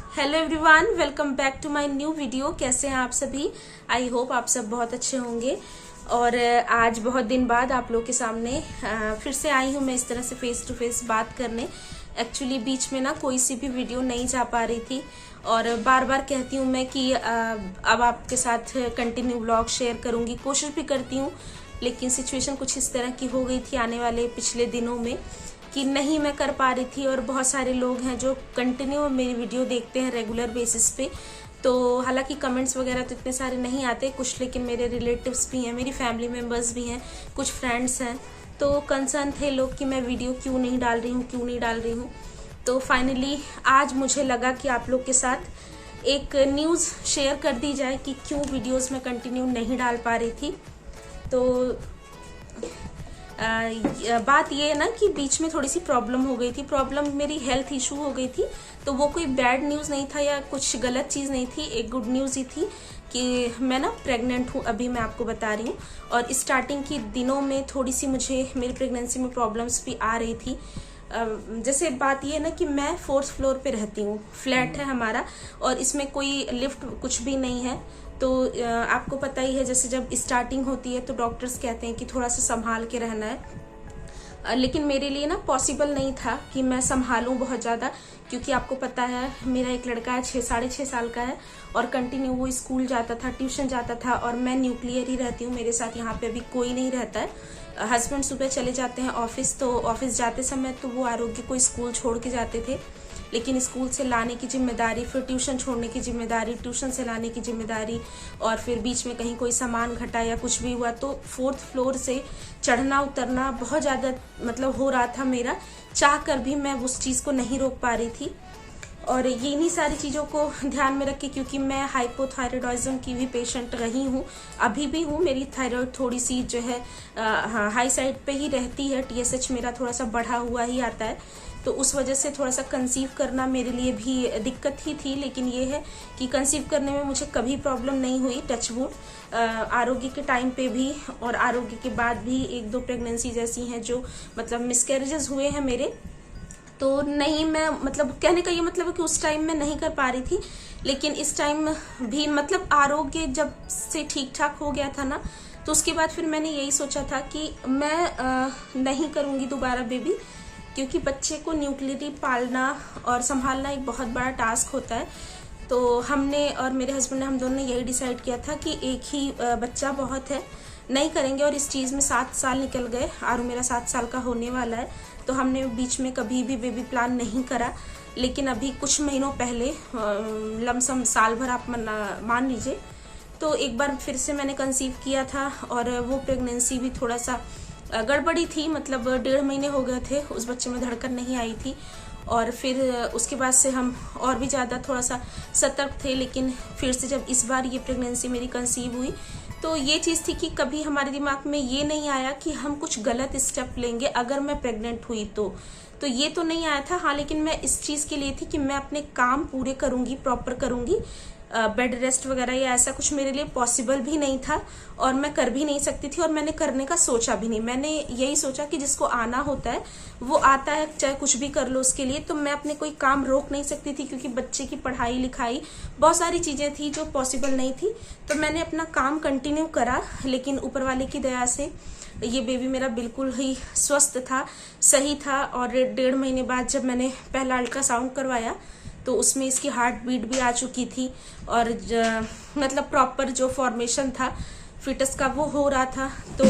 Hello everyone, welcome back to my new video. कैसे हैं आप सभी? आई होप आप सब बहुत अच्छे होंगे। और आज बहुत दिन बाद आप लोग के सामने फिर से आई हूँ मैं इस तरह से फेस टू फेस बात करने। एक्चुअली बीच में ना कोई सी भी वीडियो नहीं जा पा रही थी और बार बार कहती हूँ मैं कि अब आपके साथ कंटिन्यू व्लॉग शेयर करूँगी, कोशिश भी करती हूँ, लेकिन सिचुएशन कुछ इस तरह की हो गई थी आने वाले पिछले दिनों में कि नहीं मैं कर पा रही थी। और बहुत सारे लोग हैं जो कंटिन्यू मेरी वीडियो देखते हैं रेगुलर बेसिस पे, तो हालांकि कमेंट्स वगैरह तो इतने सारे नहीं आते कुछ, लेकिन मेरे रिलेटिव्स भी हैं, मेरी फैमिली मेम्बर्स भी हैं, कुछ फ्रेंड्स हैं, तो कंसर्न थे लोग कि मैं वीडियो क्यों नहीं डाल रही हूँ। तो फाइनली आज मुझे लगा कि आप लोग के साथ एक न्यूज़ शेयर कर दी जाए कि क्यों वीडियोज़ में कंटिन्यू नहीं डाल पा रही थी। तो बात ये है ना कि बीच में थोड़ी सी प्रॉब्लम हो गई थी, प्रॉब्लम मेरी हेल्थ इशू हो गई थी। तो वो कोई बैड न्यूज़ नहीं था या कुछ गलत चीज़ नहीं थी, एक गुड न्यूज़ ही थी कि मैं ना प्रेग्नेंट हूँ, अभी मैं आपको बता रही हूँ। और स्टार्टिंग के दिनों में थोड़ी सी मुझे मेरी प्रेगनेंसी में प्रॉब्लम्स भी आ रही थी। जैसे बात ये है ना कि मैं 4th फ्लोर पे रहती हूँ, फ्लैट है हमारा और इसमें कोई लिफ्ट कुछ भी नहीं है। तो आपको पता ही है जैसे जब स्टार्टिंग होती है तो डॉक्टर्स कहते हैं कि थोड़ा सा संभाल के रहना है, लेकिन मेरे लिए ना पॉसिबल नहीं था कि मैं संभालूं बहुत ज़्यादा, क्योंकि आपको पता है मेरा एक लड़का है 6-6.5 साल का है और कंटिन्यू वो स्कूल जाता था, ट्यूशन जाता था और मैं न्यूक्लियर ही रहती हूँ, मेरे साथ यहाँ पे अभी कोई नहीं रहता है। हस्बैंड सुबह चले जाते हैं ऑफिस, तो ऑफिस जाते समय तो वो आरोग्य को स्कूल छोड़ के जाते थे, लेकिन स्कूल से लाने की जिम्मेदारी, फिर ट्यूशन छोड़ने की जिम्मेदारी, ट्यूशन से लाने की जिम्मेदारी, और फिर बीच में कहीं कोई सामान घटा या कुछ भी हुआ तो 4th फ्लोर से चढ़ना उतरना बहुत ज़्यादा मतलब हो रहा था मेरा, चाह कर भी मैं उस चीज़ को नहीं रोक पा रही थी। और ये इन्हीं सारी चीज़ों को ध्यान में रख के, क्योंकि मैं हाइपोथायराइडिज्म की भी पेशेंट रही हूँ, अभी भी हूँ, मेरी थायराइड थोड़ी सी जो है हाई साइड पे ही रहती है, TSH मेरा थोड़ा सा बढ़ा हुआ ही आता है, तो उस वजह से थोड़ा सा कंसीव करना मेरे लिए भी दिक्कत ही थी। लेकिन ये है कि कंसीव करने में मुझे कभी प्रॉब्लम नहीं हुई, टच वुड। आरोग्य के टाइम पे भी और आरोग्य के बाद भी 1-2 प्रेगनेंसी ऐसी हैं जो मतलब मिसकैरेजेस हुए हैं मेरे, तो नहीं मैं मतलब कहने का ये मतलब है कि उस टाइम में नहीं कर पा रही थी, लेकिन इस टाइम भी मतलब आरोग्य जब से ठीक ठाक हो गया था ना, तो उसके बाद फिर मैंने यही सोचा था कि मैं नहीं करूँगी दोबारा बेबी, क्योंकि बच्चे को न्यूक्लियरली पालना और संभालना एक बहुत बड़ा टास्क होता है। तो हमने और मेरे हस्बैंड ने, हम दोनों ने यही डिसाइड किया था कि एक ही बच्चा बहुत है, नहीं करेंगे। और इस चीज़ में 7 साल निकल गए, आरू मेरा 7 साल का होने वाला है, तो हमने बीच में कभी भी बेबी प्लान नहीं करा। लेकिन अभी कुछ महीनों पहले, लमसम साल भर आप मान लीजिए, तो एक बार फिर से मैंने कंसीव किया था और वो प्रेगनेंसी भी थोड़ा सा गड़बड़ी थी, मतलब 1.5 महीने हो गए थे, उस बच्चे में धड़कन नहीं आई थी। और फिर उसके बाद से हम और भी ज़्यादा थोड़ा सा सतर्क थे। लेकिन फिर से जब इस बार ये प्रेगनेंसी मेरी कंसीव हुई, तो ये चीज़ थी कि कभी हमारे दिमाग में ये नहीं आया कि हम कुछ गलत स्टेप लेंगे अगर मैं प्रेग्नेंट हुई तो ये तो नहीं आया था। हाँ, लेकिन मैं इस चीज़ के लिए थी कि मैं अपने काम पूरे करूँगी, प्रॉपर करूँगी, बेड रेस्ट वगैरह या ऐसा कुछ मेरे लिए पॉसिबल भी नहीं था और मैं कर भी नहीं सकती थी और मैंने करने का सोचा भी नहीं। मैंने यही सोचा कि जिसको आना होता है वो आता है, चाहे कुछ भी कर लो उसके लिए। तो मैं अपने कोई काम रोक नहीं सकती थी, क्योंकि बच्चे की पढ़ाई लिखाई बहुत सारी चीज़ें थी जो पॉसिबल नहीं थी। तो मैंने अपना काम कंटिन्यू करा, लेकिन ऊपर वाले की दया से ये बेबी मेरा बिल्कुल ही स्वस्थ था, सही था। और 1.5 महीने बाद जब मैंने पहला अल्ट्रासाउंड करवाया तो उसमें इसकी हार्ट बीट भी आ चुकी थी और मतलब प्रॉपर जो फॉर्मेशन था फिटस का वो हो रहा था। तो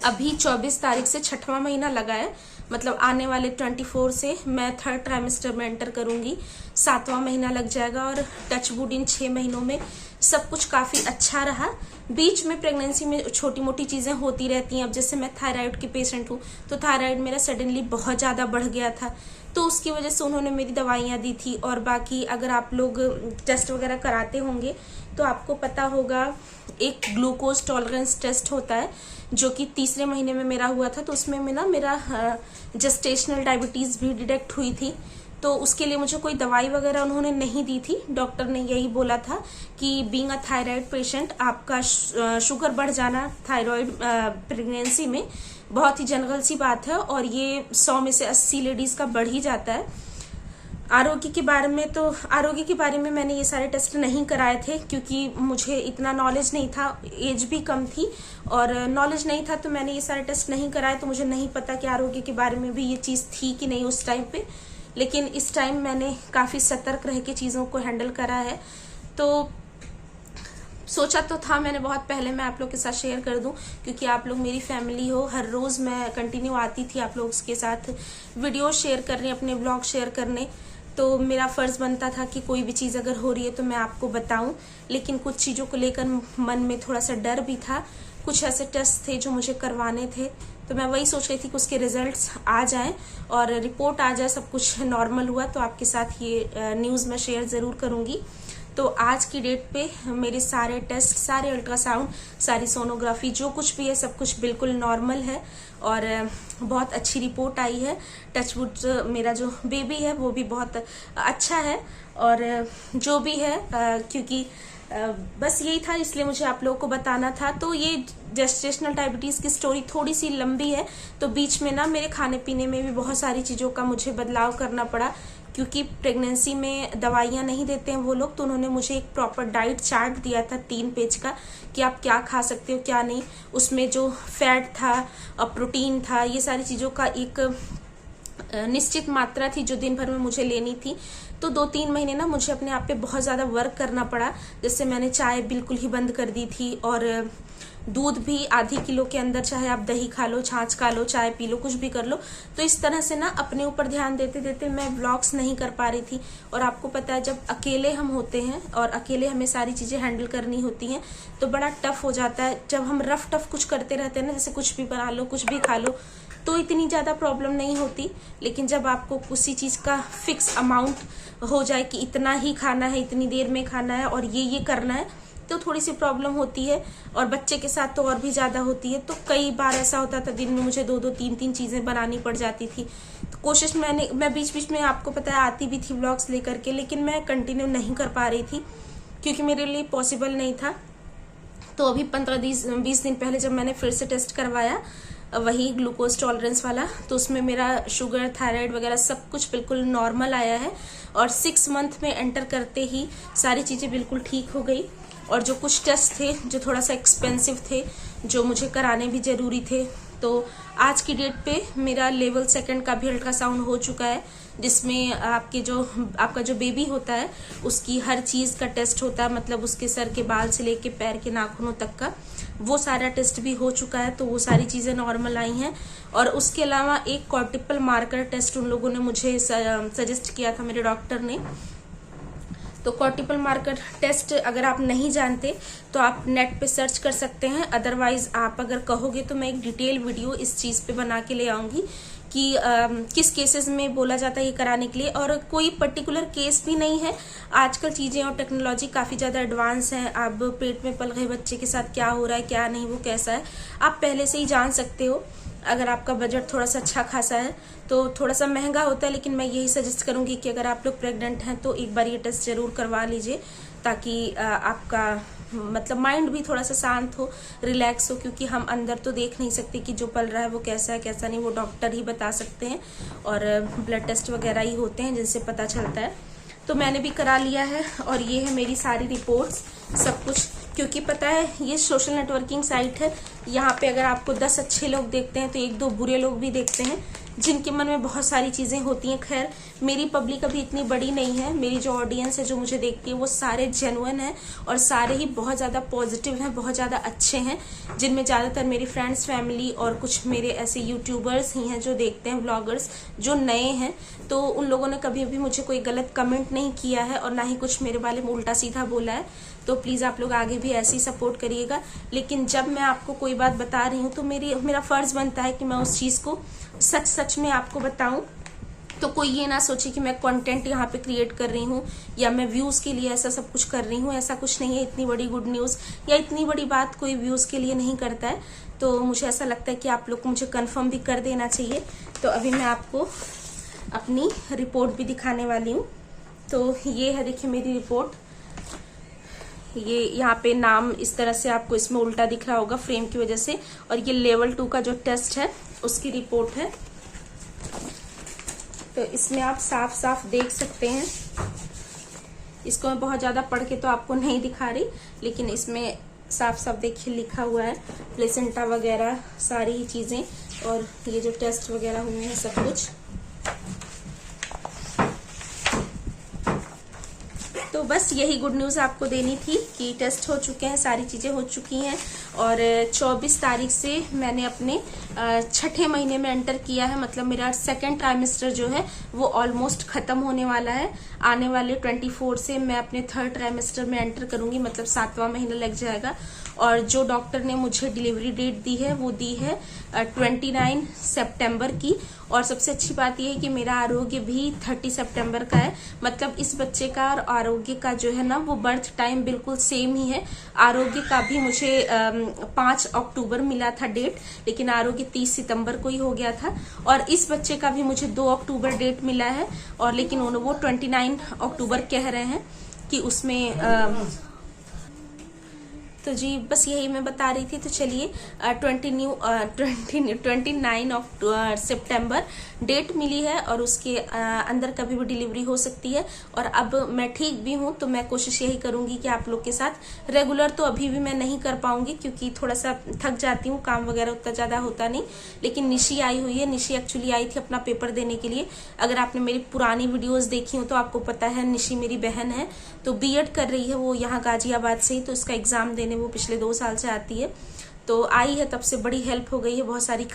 अभी 24 तारीख से 6वां महीना लगा है, मतलब आने वाले 24 से मैं 3rd ट्राइमेस्टर में एंटर करूंगी, 7वां महीना लग जाएगा। और टच वुड इन 6 महीनों में सब कुछ काफ़ी अच्छा रहा। बीच में प्रेगनेंसी में छोटी मोटी चीज़ें होती रहती हैं। अब जैसे मैं थायराइड की पेशेंट हूँ, तो थायराइड मेरा सडनली बहुत ज़्यादा बढ़ गया था, तो उसकी वजह से उन्होंने मेरी दवाइयाँ दी थी। और बाकी अगर आप लोग टेस्ट वगैरह कराते होंगे तो आपको पता होगा, एक ग्लूकोज टॉलरेंस टेस्ट होता है जो कि 3रे महीने में मेरा हुआ था, तो उसमें मेरा जेस्टेशनल डायबिटीज़ भी डिटेक्ट हुई थी। तो उसके लिए मुझे कोई दवाई वगैरह उन्होंने नहीं दी थी। डॉक्टर ने यही बोला था कि बीइंग अ थायराइड पेशेंट आपका शुगर बढ़ जाना थायराइड प्रेगनेंसी में बहुत ही जनरल सी बात है, और ये 100 में से 80 लेडीज का बढ़ ही जाता है। आरोग्य के बारे में मैंने ये सारे टेस्ट नहीं कराए थे, क्योंकि मुझे इतना नॉलेज नहीं था, एज भी कम थी और नॉलेज नहीं था, तो मैंने ये सारे टेस्ट नहीं कराए। तो मुझे नहीं पता कि आरोग्य के बारे में भी ये चीज़ थी कि नहीं उस टाइम पे, लेकिन इस टाइम मैंने काफ़ी सतर्क रह के चीज़ों को हैंडल करा है। तो सोचा तो था मैंने बहुत पहले मैं आप लोग के साथ शेयर कर दूं, क्योंकि आप लोग मेरी फैमिली हो। हर रोज़ मैं कंटिन्यू आती थी आप लोग के साथ वीडियो शेयर करने, अपने ब्लॉग शेयर करने, तो मेरा फ़र्ज़ बनता था कि कोई भी चीज़ अगर हो रही है तो मैं आपको बताऊं। लेकिन कुछ चीज़ों को लेकर मन में थोड़ा सा डर भी था, कुछ ऐसे टेस्ट थे जो मुझे करवाने थे, तो मैं वही सोच रही थी कि उसके रिजल्ट्स आ जाएं और रिपोर्ट आ जाए, सब कुछ नॉर्मल हुआ तो आपके साथ ये न्यूज़ मैं शेयर ज़रूर करूँगी। तो आज की डेट पे मेरे सारे टेस्ट, सारे अल्ट्रासाउंड, सारी सोनोग्राफी, जो कुछ भी है सब कुछ बिल्कुल नॉर्मल है और बहुत अच्छी रिपोर्ट आई है। टचवुड मेरा जो बेबी है वो भी बहुत अच्छा है और जो भी है क्योंकि बस यही था, इसलिए मुझे आप लोगों को बताना था। तो ये जेस्टेशनल डायबिटीज़ की स्टोरी थोड़ी सी लंबी है, तो बीच में ना मेरे खाने पीने में भी बहुत सारी चीज़ों का मुझे बदलाव करना पड़ा, क्योंकि प्रेगनेंसी में दवाइयाँ नहीं देते हैं वो लोग। तो उन्होंने मुझे एक प्रॉपर डाइट चार्ट दिया था 3 पेज का कि आप क्या खा सकते हो क्या नहीं। उसमें जो फैट था, प्रोटीन था, ये सारी चीज़ों का एक निश्चित मात्रा थी जो दिन भर में मुझे लेनी थी। तो 2-3 महीने ना मुझे अपने आप पे बहुत ज़्यादा वर्क करना पड़ा। जैसे मैंने चाय बिल्कुल ही बंद कर दी थी और दूध भी आधी किलो के अंदर, चाहे आप दही खा लो, छाछ खा लो, चाय पी लो, कुछ भी कर लो। तो इस तरह से ना अपने ऊपर ध्यान देते देते मैं व्लॉग्स नहीं कर पा रही थी। और आपको पता है जब अकेले हम होते हैं और अकेले हमें सारी चीज़ें हैंडल करनी होती हैं तो बड़ा टफ हो जाता है। जब हम रफ टफ कुछ करते रहते हैं ना, जैसे कुछ भी बना लो, कुछ भी खा लो, तो इतनी ज़्यादा प्रॉब्लम नहीं होती। लेकिन जब आपको उसी चीज़ का फिक्स अमाउंट हो जाए कि इतना ही खाना है, इतनी देर में खाना है और ये करना है, तो थोड़ी सी प्रॉब्लम होती है। और बच्चे के साथ तो और भी ज़्यादा होती है। तो कई बार ऐसा होता था दिन में मुझे 2-2, 3-3 चीज़ें बनानी पड़ जाती थी। तो कोशिश मैं बीच बीच में आपको पता है आती भी थी व्लॉग्स लेकर के, लेकिन मैं कंटिन्यू नहीं कर पा रही थी क्योंकि मेरे लिए पॉसिबल नहीं था। तो अभी 15-20 दिन पहले जब मैंने फिर से टेस्ट करवाया, वही ग्लूकोज टॉलरेंस वाला, तो उसमें मेरा शुगर, थायराइड वगैरह सब कुछ बिल्कुल नॉर्मल आया है। और 6 मंथ में एंटर करते ही सारी चीज़ें बिल्कुल ठीक हो गई। और जो कुछ टेस्ट थे जो थोड़ा सा एक्सपेंसिव थे, जो मुझे कराने भी ज़रूरी थे, तो आज की डेट पे मेरा लेवल 2 का भी अल्ट्रासाउंड हो चुका है, जिसमें आपका जो बेबी होता है उसकी हर चीज़ का टेस्ट होता है, मतलब उसके सर के बाल से लेके पैर के नाखूनों तक का, वो सारा टेस्ट भी हो चुका है। तो वो सारी चीज़ें नॉर्मल आई हैं। और उसके अलावा एक कॉर्टिकल मार्कर टेस्ट उन लोगों ने मुझे सजेस्ट किया था, मेरे डॉक्टर ने। तो कॉर्टिकल मार्कर टेस्ट अगर आप नहीं जानते तो आप नेट पे सर्च कर सकते हैं। अदरवाइज आप अगर कहोगे तो मैं एक डिटेल वीडियो इस चीज़ पे बना के ले आऊँगी कि किस केसेस में बोला जाता है ये कराने के लिए। और कोई पर्टिकुलर केस भी नहीं है, आजकल चीज़ें और टेक्नोलॉजी काफ़ी ज़्यादा एडवांस है। अब पेट में पल रहे बच्चे के साथ क्या हो रहा है, क्या नहीं, वो कैसा है, आप पहले से ही जान सकते हो। अगर आपका बजट थोड़ा सा अच्छा खासा है तो थोड़ा सा महंगा होता है, लेकिन मैं यही सजेस्ट करूंगी कि अगर आप लोग प्रेग्नेंट हैं तो एक बार ये टेस्ट जरूर करवा लीजिए, ताकि आपका मतलब माइंड भी थोड़ा सा शांत हो, रिलैक्स हो। क्योंकि हम अंदर तो देख नहीं सकते कि जो पल रहा है वो कैसा है कैसा नहीं, वो डॉक्टर ही बता सकते हैं। और ब्लड टेस्ट वगैरह ही होते हैं जिनसे पता चलता है। तो मैंने भी करा लिया है और ये है मेरी सारी रिपोर्ट्स, सब कुछ। क्योंकि पता है ये सोशल नेटवर्किंग साइट है, यहाँ पे अगर आपको 10 अच्छे लोग देखते हैं तो 1-2 बुरे लोग भी देखते हैं, जिनके मन में बहुत सारी चीज़ें होती हैं। खैर मेरी पब्लिक अभी इतनी बड़ी नहीं है, मेरी जो ऑडियंस है जो मुझे देखती है वो सारे जेन्युइन हैं और सारे ही बहुत ज़्यादा पॉजिटिव हैं, बहुत ज़्यादा अच्छे हैं, जिनमें ज़्यादातर मेरी फ्रेंड्स, फैमिली और कुछ मेरे ऐसे यूट्यूबर्स ही हैं जो देखते हैं, व्लॉगर्स जो नए हैं। तो उन लोगों ने कभी भी मुझे कोई गलत कमेंट नहीं किया है और ना ही कुछ मेरे बारे में उल्टा सीधा बोला है। तो प्लीज़ आप लोग आगे भी ऐसे ही सपोर्ट करिएगा। लेकिन जब मैं आपको कोई बात बता रही हूँ तो मेरा फ़र्ज़ बनता है कि मैं उस चीज़ को सच में आपको बताऊं। तो कोई ये ना सोचे कि मैं कंटेंट यहाँ पे क्रिएट कर रही हूँ या मैं व्यूज़ के लिए ऐसा सब कुछ कर रही हूँ, ऐसा कुछ नहीं है। इतनी बड़ी गुड न्यूज़ या इतनी बड़ी बात कोई व्यूज़ के लिए नहीं करता है। तो मुझे ऐसा लगता है कि आप लोग को मुझे कंफर्म भी कर देना चाहिए। तो अभी मैं आपको अपनी रिपोर्ट भी दिखाने वाली हूँ। तो ये है, देखिए मेरी रिपोर्ट। ये यहाँ पे नाम इस तरह से आपको इसमें उल्टा दिख रहा होगा फ्रेम की वजह से। और ये लेवल 2 का जो टेस्ट है उसकी रिपोर्ट है। तो इसमें आप साफ साफ देख सकते हैं। इसको मैं बहुत ज़्यादा पढ़ के तो आपको नहीं दिखा रही, लेकिन इसमें साफ साफ देखिए लिखा हुआ है प्लेसेंटा वगैरह सारी ही चीज़ें, और ये जो टेस्ट वगैरह हुए हैं सब कुछ। तो बस यही गुड न्यूज़ आपको देनी थी कि टेस्ट हो चुके हैं, सारी चीज़ें हो चुकी हैं, और 24 तारीख से मैंने अपने 6ठे महीने में एंटर किया है। मतलब मेरा सेकेंड ट्राइमेस्टर जो है वो ऑलमोस्ट ख़त्म होने वाला है। आने वाले 24 से मैं अपने थर्ड ट्राइमेस्टर में एंटर करूंगी, मतलब 7वां महीना लग जाएगा। और जो डॉक्टर ने मुझे डिलीवरी डेट दी है वो दी है 29 सितंबर की। और सबसे अच्छी बात यह है कि मेरा आरोग्य भी 30 सितंबर का है। मतलब इस बच्चे का और आरोग्य का जो है ना वो बर्थ टाइम बिल्कुल सेम ही है। आरोग्य का भी मुझे 5 अक्टूबर मिला था डेट, लेकिन आरोग्य 30 सितंबर को ही हो गया था। और इस बच्चे का भी मुझे 2 अक्टूबर डेट मिला है, और लेकिन वो 29 अक्टूबर कह रहे हैं कि उसमें तो जी बस यही मैं बता रही थी। तो चलिए 29 सितंबर डेट मिली है, और उसके अंदर कभी भी डिलीवरी हो सकती है। और अब मैं ठीक भी हूँ, तो मैं कोशिश यही करूंगी कि आप लोग के साथ रेगुलर तो अभी भी मैं नहीं कर पाऊंगी, क्योंकि थोड़ा सा थक जाती हूँ, काम वगैरह उतना ज़्यादा होता नहीं। लेकिन निशी आई हुई है। निशी एक्चुअली आई थी अपना पेपर देने के लिए। अगर आपने मेरी पुरानी वीडियोज़ देखी हो तो आपको पता है निशी मेरी बहन है, तो बीएड कर रही है वो यहाँ गाजियाबाद से ही। तो उसका एग्ज़ाम देने वो पिछले 2 साल से आती है, तो आई है तब से बड़ी हेल्प हो गई है। बहुत सारी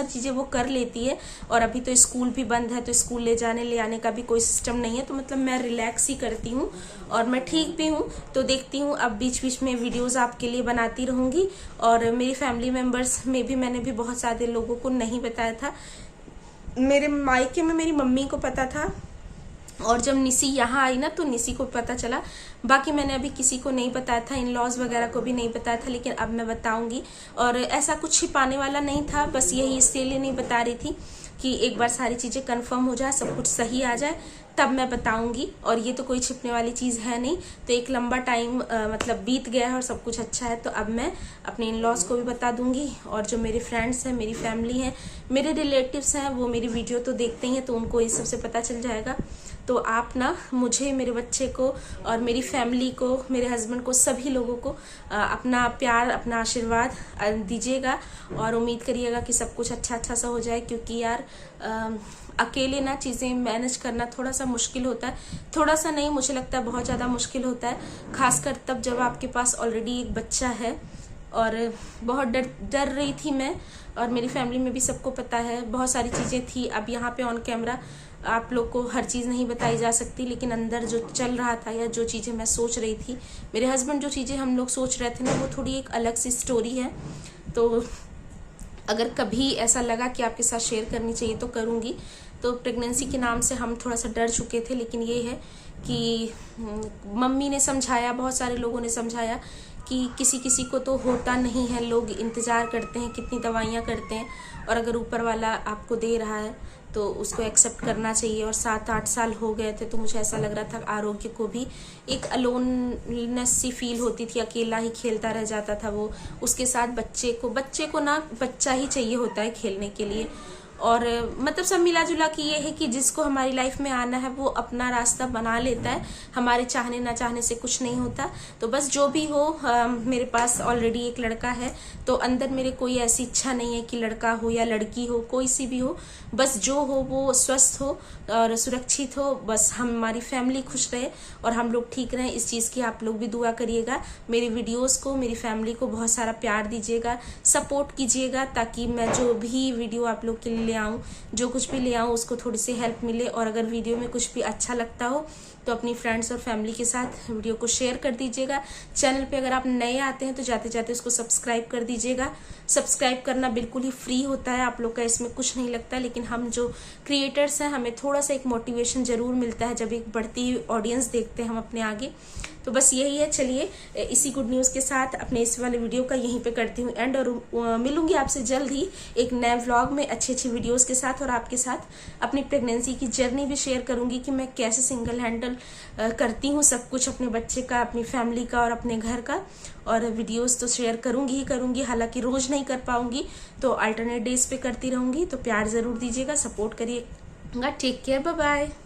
चीज़ें वो कर लेती है। और अभी तो स्कूल भी बंद है, तो स्कूल ले जाने ले आने का भी कोई सिस्टम नहीं है, तो मतलब मैं रिलैक्स ही करती हूँ, और मैं ठीक भी हूँ। तो देखती हूँ अब बीच बीच में वीडियोस आपके लिए बनाती रहूँगी। और मेरी फैमिली मेम्बर्स में भी मैंने भी बहुत सारे लोगों को नहीं बताया था। मेरे मायके में मेरी मम्मी को पता था, और जब निशी यहाँ आई ना तो निशी को पता चला। बाकी मैंने अभी किसी को नहीं बताया था, इन लॉज वगैरह को भी नहीं बताया था, लेकिन अब मैं बताऊंगी। और ऐसा कुछ छिपाने वाला नहीं था, बस यही इसलिए नहीं बता रही थी कि एक बार सारी चीज़ें कंफर्म हो जाए, सब कुछ सही आ जाए, तब मैं बताऊंगी। और ये तो कोई छिपने वाली चीज़ है नहीं। तो एक लंबा टाइम मतलब बीत गया है और सब कुछ अच्छा है, तो अब मैं अपने इन लॉज को भी बता दूंगी। और जो मेरे फ्रेंड्स हैं, मेरी फैमिली हैं, मेरे रिलेटिव्स हैं, वो मेरी वीडियो तो देखते ही हैं, तो उनको इस सबसे पता चल जाएगा। तो आप ना मुझे, मेरे बच्चे को और मेरी फैमिली को, मेरे हस्बैंड को, सभी लोगों को अपना प्यार, अपना आशीर्वाद दीजिएगा, और उम्मीद करिएगा कि सब कुछ अच्छा सा हो जाए। क्योंकि यार अकेले ना चीज़ें मैनेज करना थोड़ा सा मुश्किल होता है। थोड़ा सा नहीं, मुझे लगता है बहुत ज़्यादा मुश्किल होता है, खासकर तब जब आपके पास ऑलरेडी एक बच्चा है। और बहुत डर रही थी मैं, और मेरी फैमिली में भी सबको पता है, बहुत सारी चीज़ें थी। अब यहाँ पे ऑन कैमरा आप लोग को हर चीज़ नहीं बताई जा सकती, लेकिन अंदर जो चल रहा था या जो चीज़ें मैं सोच रही थी, मेरे हस्बैंड जो चीज़ें हम लोग सोच रहे थे ना, वो थोड़ी एक अलग सी स्टोरी है। तो अगर कभी ऐसा लगा कि आपके साथ शेयर करनी चाहिए तो करूँगी। तो प्रेगनेंसी के नाम से हम थोड़ा सा डर चुके थे, लेकिन ये है कि मम्मी ने समझाया, बहुत सारे लोगों ने समझाया कि किसी किसी को तो होता नहीं है, लोग इंतज़ार करते हैं, कितनी दवाइयाँ करते हैं, और अगर ऊपर वाला आपको दे रहा है तो उसको एक्सेप्ट करना चाहिए। और 7-8 साल हो गए थे, तो मुझे ऐसा लग रहा था आरोग्य को भी एक अलोननेस सी फील होती थी, अकेला ही खेलता रह जाता था वो। उसके साथ बच्चे को ना बच्चा ही चाहिए होता है खेलने के लिए। और मतलब सब मिला जुला कि ये है कि जिसको हमारी लाइफ में आना है वो अपना रास्ता बना लेता है, हमारे चाहने ना चाहने से कुछ नहीं होता। तो बस जो भी हो, मेरे पास ऑलरेडी एक लड़का है, तो अंदर मेरे कोई ऐसी इच्छा नहीं है कि लड़का हो या लड़की हो, कोई सी भी हो, बस जो हो वो स्वस्थ हो और सुरक्षित हो। बस हमारी फैमिली खुश रहे और हम लोग ठीक रहें, इस चीज़ की आप लोग भी दुआ करिएगा। मेरी वीडियोस को, मेरी फैमिली को बहुत सारा प्यार दीजिएगा, सपोर्ट कीजिएगा, ताकि मैं जो भी वीडियो आप लोग के लिए ले आऊँ, जो कुछ भी ले आऊँ, उसको थोड़ी सी हेल्प मिले। और अगर वीडियो में कुछ भी अच्छा लगता हो तो अपनी फ्रेंड्स और फैमिली के साथ वीडियो को शेयर कर दीजिएगा। चैनल पे अगर आप नए आते हैं तो जाते जाते उसको सब्सक्राइब कर दीजिएगा। सब्सक्राइब करना बिल्कुल ही फ्री होता है, आप लोग का इसमें कुछ नहीं लगता, लेकिन हम जो क्रिएटर्स हैं हमें थोड़ा सा एक मोटिवेशन जरूर मिलता है जब एक बढ़ती हुई ऑडियंस देखते हैं हम अपने आगे। तो बस यही है। चलिए इसी गुड न्यूज़ के साथ अपने इस वाले वीडियो का यहीं पे करती हूँ एंड, और मिलूंगी आपसे जल्द ही एक नए व्लॉग में अच्छी अच्छी वीडियोस के साथ, और आपके साथ अपनी प्रेगनेंसी की जर्नी भी शेयर करूंगी कि मैं कैसे सिंगल हैंडल करती हूँ सब कुछ, अपने बच्चे का, अपनी फैमिली का और अपने घर का। और वीडियोस तो शेयर करूंगी ही करूंगी, हालांकि रोज नहीं कर पाऊंगी, तो अल्टरनेट डेज पे करती रहूंगी। तो प्यार जरूर दीजिएगा, सपोर्ट करिए टेक केयर, बाय बाय।